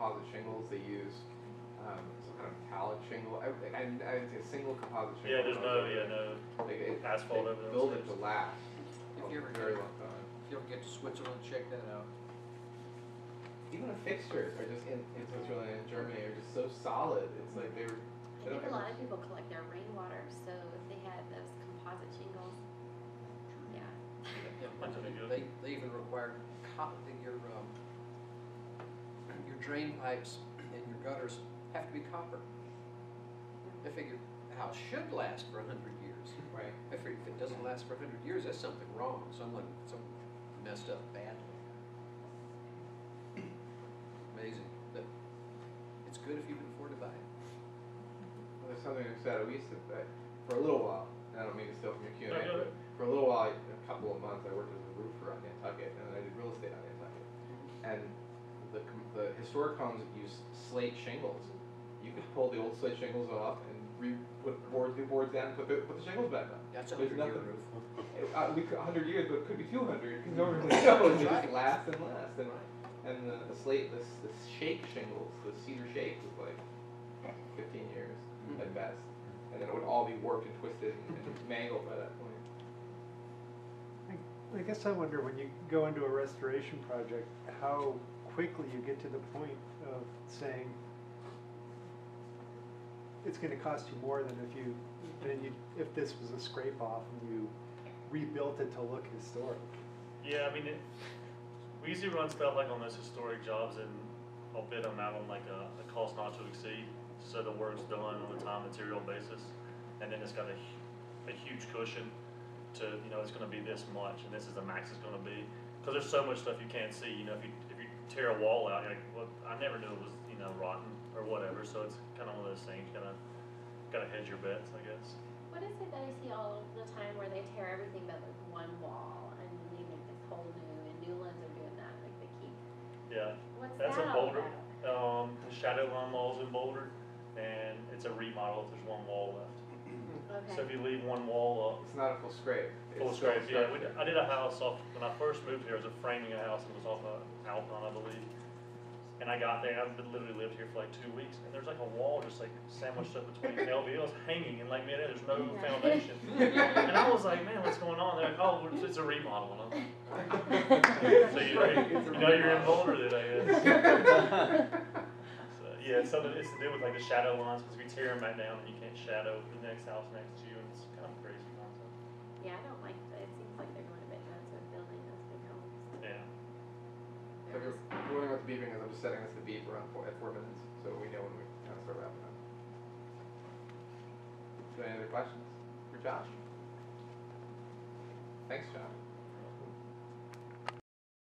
composite shingles. They use some kind of metallic shingle. And it's a single composite shingle. Yeah, there's no asphalt over there. Build it to last If for you a ever very get, long time. if you ever get to Switzerland, check that out. Even the fixtures are just in Switzerland and Germany are just so solid. It's like they were. I think a lot of people collect their rainwater, so if they had those composite shingles, yeah. They even require your drain pipes and your gutters have to be copper. They figure the house should last for 100 years. Right. I figure if it doesn't last for 100 years, that's something wrong. Someone messed up badly. Amazing. But it's good if you can afford to buy it. Well, there's something I said. We used to, for a little while, and I don't mean to steal from your Q&A, No, but for a little while, a couple of months, I worked as a roofer on Nantucket, and I did real estate on Nantucket. And the historic homes that use slate shingles, you could pull the old slate shingles off and put new boards down, put the shingles back on. That's a There's 100-year nothing. roof. We could 100 years, but it could be 200 because no one really knows. They just last and last. And the slate, the shake shingles, the cedar shake was like 15 years at best, and then it would all be warped and twisted and mangled by that point. I guess I wonder when you go into a restoration project, how quickly you get to the point of saying it's going to cost you more than if this was a scrape off and you rebuilt it to look historic. Yeah, I mean, we usually run stuff like on those historic jobs, and I'll bid them out on like a cost not to exceed, so the work's done on a time material basis, and then it's got a huge cushion to, it's going to be this much, and this is the max it's going to be, because there's so much stuff you can't see. If you tear a wall out, you're like, well, I never knew it was rotten or whatever. So it's kind of one of those things. Gotta hedge your bets, I guess. What is it that I see all the time where they tear everything but like one wall and then they make this whole new, and Newlands are doing that, like they keep. Yeah. What's That's that in all Boulder. about? The Shadow Line Mall's in Boulder, and it's a remodel if there's one wall left. Okay. So if you leave one wall up. It's not a full scrape. Full scrape, yeah. I did a house off, when I first moved here, it was a framing a house, and it was off of Alpine, I believe. And I got there, and I've literally lived here for like 2 weeks, and there's like a wall just like sandwiched up between LVLs, hanging in like midair. There's no foundation. And I was like, man, what's going on? They're like, oh, it's a remodel. And so you're in Boulder then, I guess. So, yeah, it's something it's to do with like the shadow lines, because if you tear them back down, you can't shadow the next house next to you, and it's kind of a crazy concept. Yeah, I don't like that. It seems like they're going a bit nuts with building those big homes. Yeah. So if you're wondering what the beeping is, I'm just setting this to beep around at 4 minutes, so we know when we kind of start wrapping up. So any other questions for Josh? Thanks, Josh.